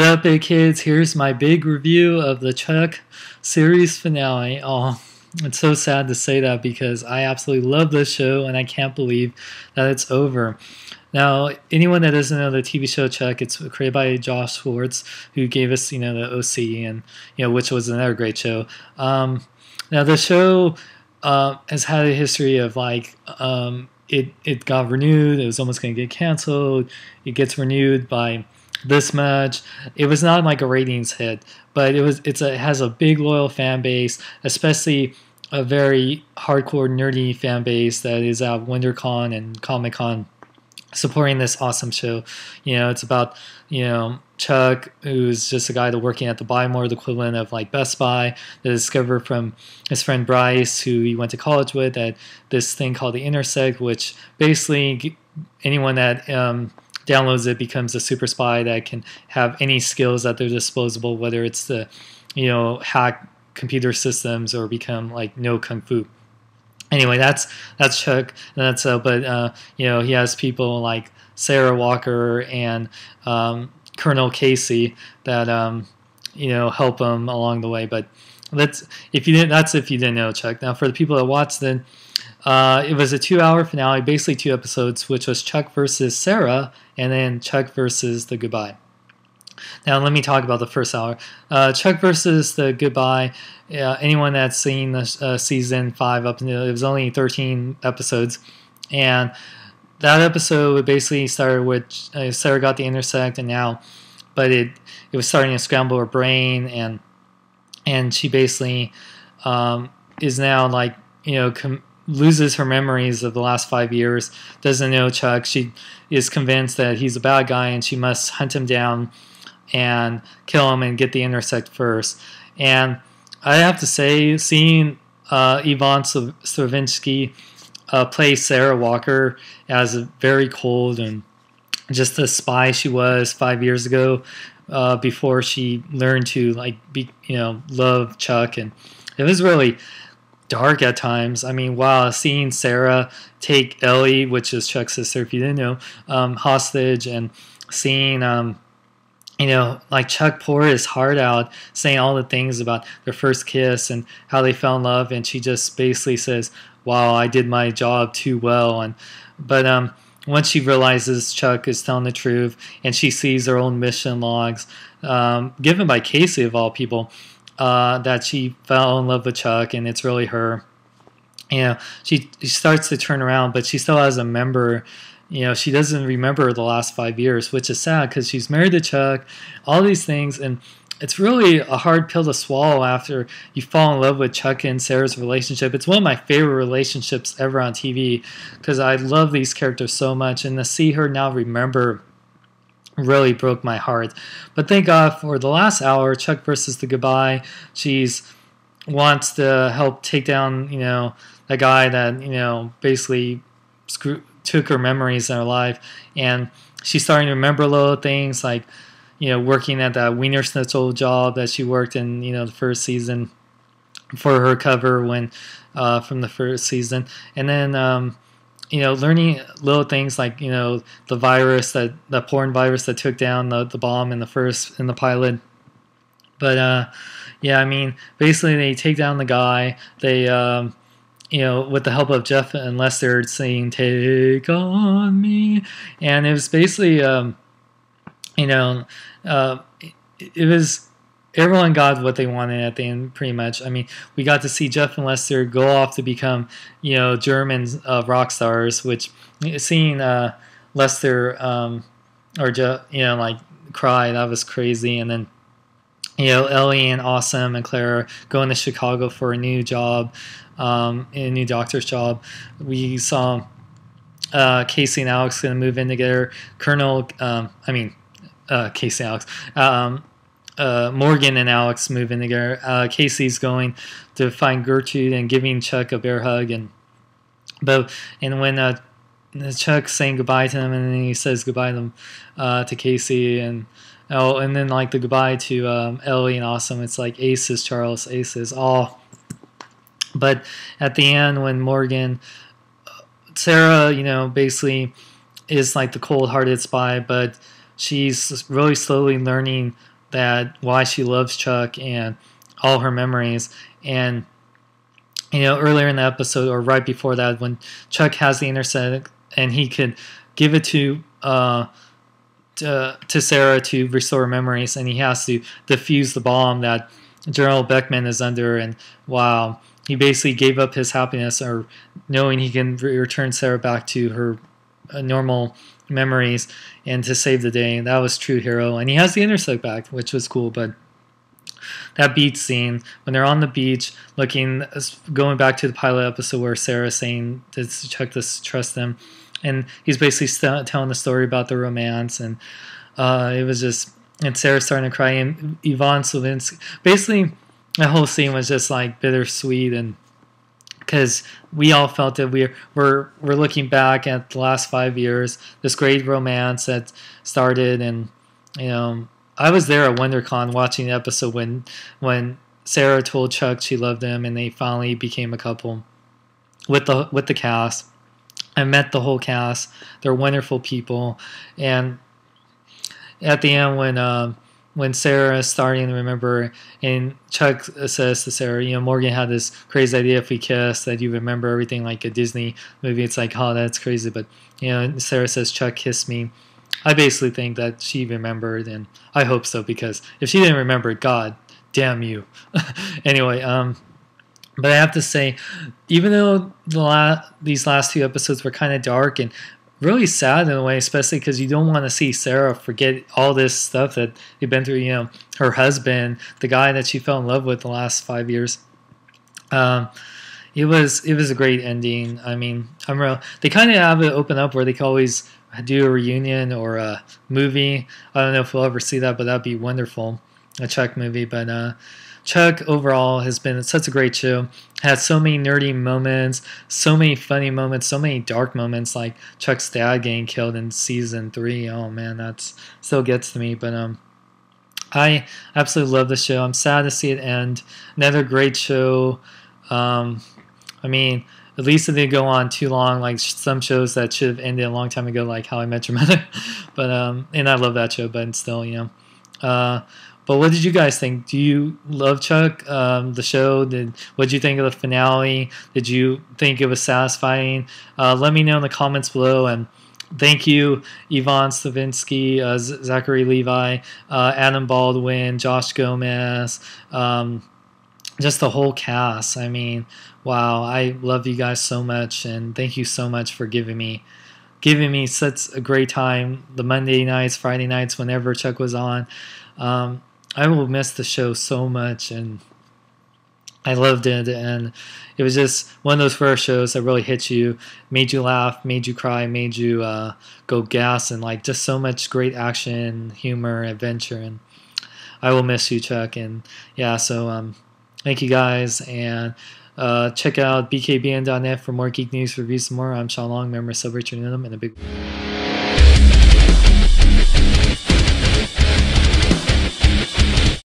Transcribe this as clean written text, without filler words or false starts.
up, big kids? Here's my big review of the Chuck series finale. Oh, it's so sad to say that because I absolutely love this show and I can't believe that it's over. Now, anyone that doesn't know the TV show Chuck, it's created by Josh Schwartz, who gave us, the OC, and which was another great show. Now, the show has had a history of it got renewed. It was almost going to get canceled. It gets renewed by this much. It was not like a ratings hit, but it has a big loyal fan base, especially a very hardcore nerdy fan base that is at WonderCon and Comic Con supporting this awesome show. It's about Chuck, who's just a guy that working at the Buy More, the equivalent of like Best Buy, that discovered from his friend Bryce, who he went to college with, at this thing called the Intersect, which basically anyone that downloads it becomes a super spy that can have any skills at their disposal, whether it's the hack computer systems or become like no kung fu. Anyway, that's Chuck, and that's but he has people like Sarah Walker and Colonel Casey that help him along the way. But if you didn't know Chuck. Now, for the people that watched it was a 2-hour finale, basically 2 episodes, which was Chuck versus Sarah, and then Chuck versus the Goodbye. Now, let me talk about the first hour. Chuck versus the Goodbye. Anyone that's seen the season 5 up until it was only 13 episodes, and that episode basically started with Sarah got the Intersect, but it was starting to scramble her brain, and she basically is now loses her memories of the last 5 years, doesn't know Chuck. She is convinced that he's a bad guy and she must hunt him down and kill him and get the Intersect first. And I have to say, seeing Yvonne Stravinsky play Sarah Walker as a very cold and just the spy she was 5 years ago, before she learned to love Chuck, and it was really dark at times. I mean, wow, seeing Sarah take Ellie, which is Chuck's sister, if you didn't know, hostage, and seeing Chuck pour his heart out, saying all the things about their first kiss and how they fell in love, and she just basically says, "Wow, I did my job too well." But once she realizes Chuck is telling the truth, and she sees her own mission logs, given by Casey of all people, that she fell in love with Chuck, and it's really her. She starts to turn around, but she still has a member. She doesn't remember the last 5 years, which is sad because she's married to Chuck, all these things, and it's really a hard pill to swallow after you fall in love with Chuck and Sarah's relationship. It's one of my favorite relationships ever on TV because I love these characters so much, and to see her now remember really broke my heart. But thank God for the last hour, Chuck versus the Goodbye. She's wants to help take down, the guy that, basically took her memories in her life, and she's starting to remember little things like, working at that Wiener Schnitzel job that she worked in, the first season for her cover from the first season, and then learning little things like the virus, the porn virus that took down the bomb in the pilot. But basically they take down the guy. They with the help of Jeff and Lester singing "Take on Me," and it was basically it was everyone got what they wanted at the end, pretty much. I mean, we got to see Jeff and Lester go off to become, German rock stars, which seeing Lester or Jeff, cry, that was crazy. And then, Ellie and Awesome and Clara going to Chicago for a new job, a new doctor's job. We saw Casey and Alex going to move in together. Casey and Alex. Morgan and Alex move in together. Casey's going to find Gertrude and giving Chuck a bear hug, and when Chuck's saying goodbye to him, and then he says goodbye to Casey, and then the goodbye to Ellie and Awesome, it's like aces, Charles, aces, all. But at the end, when Sarah, basically is like the cold-hearted spy, but she's really slowly learning that why she loves Chuck and all her memories. And earlier in the episode, or right before that, when Chuck has the intersect and he could give it to Sarah to restore memories, and he has to defuse the bomb that General Beckman is under. And wow, he basically gave up his happiness, or knowing he can return Sarah back to her normal memories and to save the day. That was true hero. And he has the intersect back, which was cool. But that beach scene when they're on the beach going back to the pilot episode where Sarah's saying to Chuck to trust them, and he's basically telling the story about the romance, and it was just, and Sarah's starting to cry, and Yvonne Slavinsky, basically that whole scene was just like bittersweet, and because we all felt that we're looking back at the last 5 years, this great romance that started. And I was there at WonderCon watching the episode when Sarah told Chuck she loved him, and they finally became a couple with the cast. I met the whole cast. They're wonderful people. And at the end, when Sarah is starting to remember, and Chuck says to Sarah, Morgan had this crazy idea if we kiss that you remember everything like a Disney movie. It's like, oh, that's crazy. But, Sarah says, Chuck kissed me. I basically think that she remembered, and I hope so, because if she didn't remember, God damn you. Anyway, but I have to say, even though these last 2 episodes were kind of dark and really sad in a way, especially because you don't want to see Sarah forget all this stuff that they've been through, her husband, the guy that she fell in love with the last 5 years. It was a great ending. I mean, they kind of have it open up where they can always do a reunion or a movie. I don't know if we'll ever see that, but that'd be wonderful, a Chuck movie. But Chuck overall has been such a great show. Had so many nerdy moments, so many funny moments, so many dark moments, like Chuck's dad getting killed in season 3. Oh man, that still gets to me. But I absolutely love the show. I'm sad to see it end. Another great show. I mean, at least it didn't go on too long, like some shows that should have ended a long time ago, like How I Met Your Mother. But and I love that show, but still, But what did you guys think? Do you love Chuck, the show? What did you think of the finale? Did you think it was satisfying? Let me know in the comments below. And thank you, Yvonne Slavinsky, Zachary Levi, Adam Baldwin, Josh Gomez, just the whole cast. I mean, wow, I love you guys so much, and thank you so much for giving me such a great time. The Monday nights, Friday nights, whenever Chuck was on. I will miss the show so much, and I loved it, and it was just one of those first shows that really hit you, made you laugh, made you cry, made you go gas, and like just so much great action, humor, adventure, and I will miss you, Chuck. And yeah, so thank you guys, and check out bkbn.net for more geek news, reviews, and more. I'm Sean Long, member of Celebrate Your Rhythm, and a big